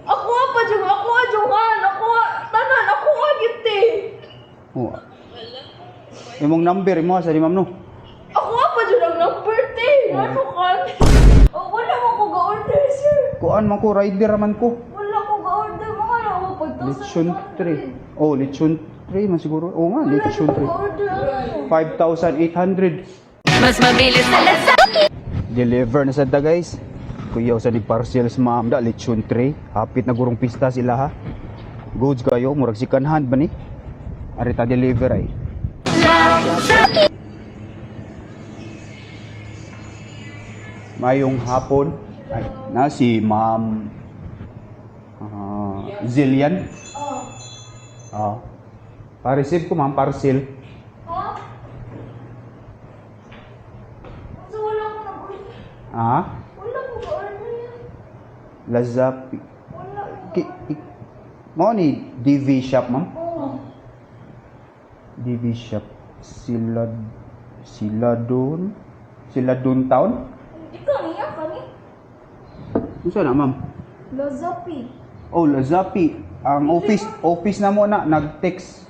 Ako pa jud, ako ajuhan, ako tanan, ako agiti. Oh. Imong number mo sa di ma'am no. Ako pa jud ang number te. Ano kan? Oh, wala mo ko ga-order, sir. Kuan man ko rider man ko. Wala ko ga-order mo nga ako Lechon 5,000. 3. Oh, lechon 3 man siguro. Oo nga, lechon 3. Order ano? 5,800. Mas mabilis sa lasakit. Deliver na sad ta guys. Kuya sa ni parcels ma'am da lechon 3. Hapit na gurong pista sila ha. Goods kayo murag second hand ba ni? Ari ta deliver ay. Mayong hapon ay na si ma'am Zillian. Ah. Pa-receive ko ma'am parcel. Ha? So wala ko nag-order. Ah, Wala ko ga-order yan. Lazapi. Wala ko Ki, mo ni DV shop ma'am. Oo. DV shop sila doon town. Ikaw niya kani? Unsa na ma'am? Lazapi. Oh, Lazapi. Ang office na mo na nag-text.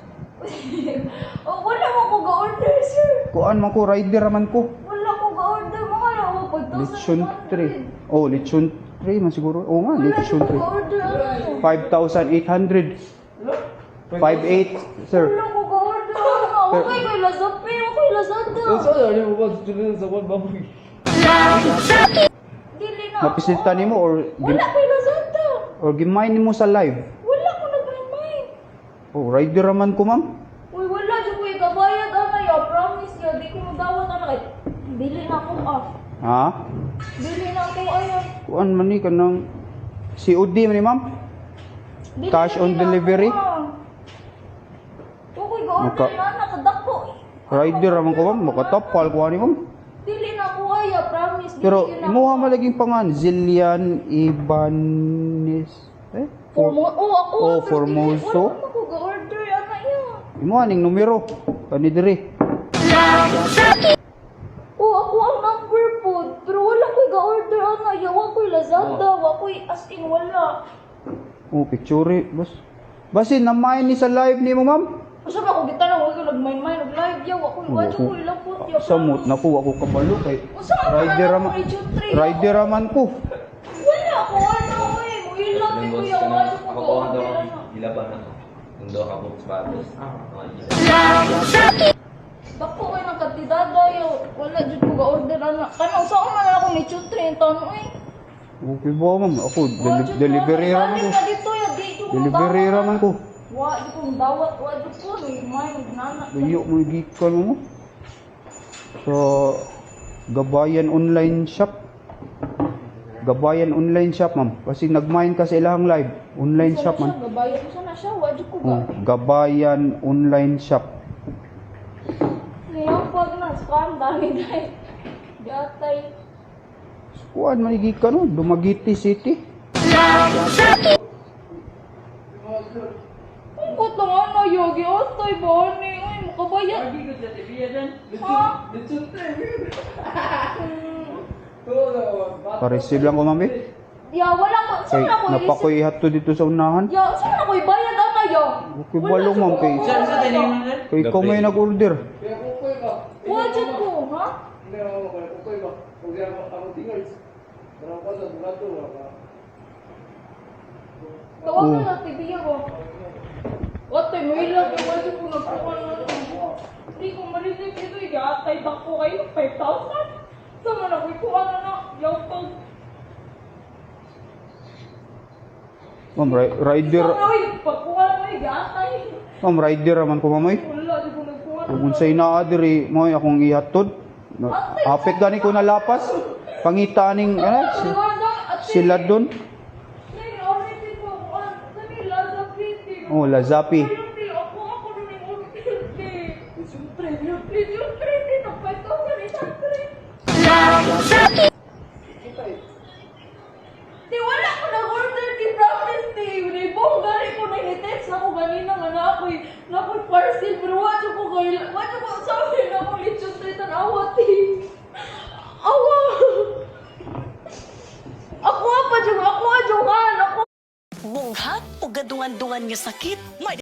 Oh, wala mo ko ga-order, sir. Kuan man ko rider man ko. Wala ko ga-order mo nga ako Lechon 5,100. 3. Oh, lechon 3 man siguro. Oo nga, lechon Wala ko ga-order ano. 3. 5,800. 5,800 sir. Wala ko ga-order ano. Okay kay Lazapi, okay Lazada. Dili na ako. Mapisita nimo or Wala kay Lazada. gimay nimo sa live. Wala ko nag-remind. Oh, rider man ko ma'am. Uy, wala dyan ko ikabayad ana ya. Promise ya, di ko madawat ana kay. Dili na ako Ha? Dili na ako ayan. Kuan man ni kanang COD man ni ma'am. Dili Cash na on din delivery? ako, Okay, ga-order Maka- na nakadako. Rider man ko ma'am, makatapal ko ani ma'am. Dili na ako aya, promise. Dili Pero yun imuha ako. malaging pangan Zillian Ibanez. Ako. Oh, pero Formoso. Wala ko ga-order ana iya. Imuha ning numero kani diri. Ako ang number po. Pero wala ko ga-order ana iya. Wa ko Lazada, wa ko as in wala. Oh, picture bas. Basin na ni sa live nimo ma'am. Asa ba ko gitanong wa ko nagmain-main og live ya. Wa ko wadyo ko ilapot ya. Samot na ko ako kabalo kay Usa man rider na raman. ako Lechon 3. Rider raman ko. Wala ko ano eh. Muilat ko Linggos ya. ka na, Wadyo ko ako ko ang ga-order daw ana. ilaban ako. Yung daw ka bukas batos. Dako kay nang kantidada yo. Wala jud ko ga-order ana. Kanang saan man ako Lechon 3 taon eh. Okay ba ma'am? Ako delivery raman ko. Delivery raman ko. Wa di ko dawat, wa di ko may nana. Layo mo gikan mo. So Gabayan online shop. Gabayan online shop ma'am. Kasi nagmain ka sa ilang live. Online shop man. Gabayad ko sana siya, wa di ko ba. Gabayan online shop. Ngayon pag na scam dami dai. Gatay. Kuan man gikan no, Dumaguete City. Ang kuto nga na yogi otoy ba ni? Uy, makabayad. Ha? Pa-receive lang ko ma'am eh. Ya, wala ko. Kay Saan ako napakoy ihatod dito sa unahan. Ya, saan ako ibayad ana ya? Okay balong ma'am kay. Kay ikaw may nag-order. Wa jud ko, ha? Tawagan na tibiya ko. Otoy, may ilang yung wa jud ko nagkuha na. Hindi ko ma-receive ito. Gatay bako kayo 5,000. Sama na ko ikuha na na. Yaw pag. Ma'am rider. Uy, pagkuha na may gatay. Ma'am rider raman ko ma'am eh. Wala, di ko nagkuha na. Kung unsay naa diri mo akong ihatod. Apit gani ko nalapas. Pangita ning sila doon. Oh, Lazapi. Di wala ko nag-order, di promise ni. Ibong gari ko na i-text ako ganina nga na ako'y parcel. Pero wadyo ko sabi na akong lechon 3 tanawat eh. Awa! Ako pa dyan, ako. gadungan-dungan nga sakit. May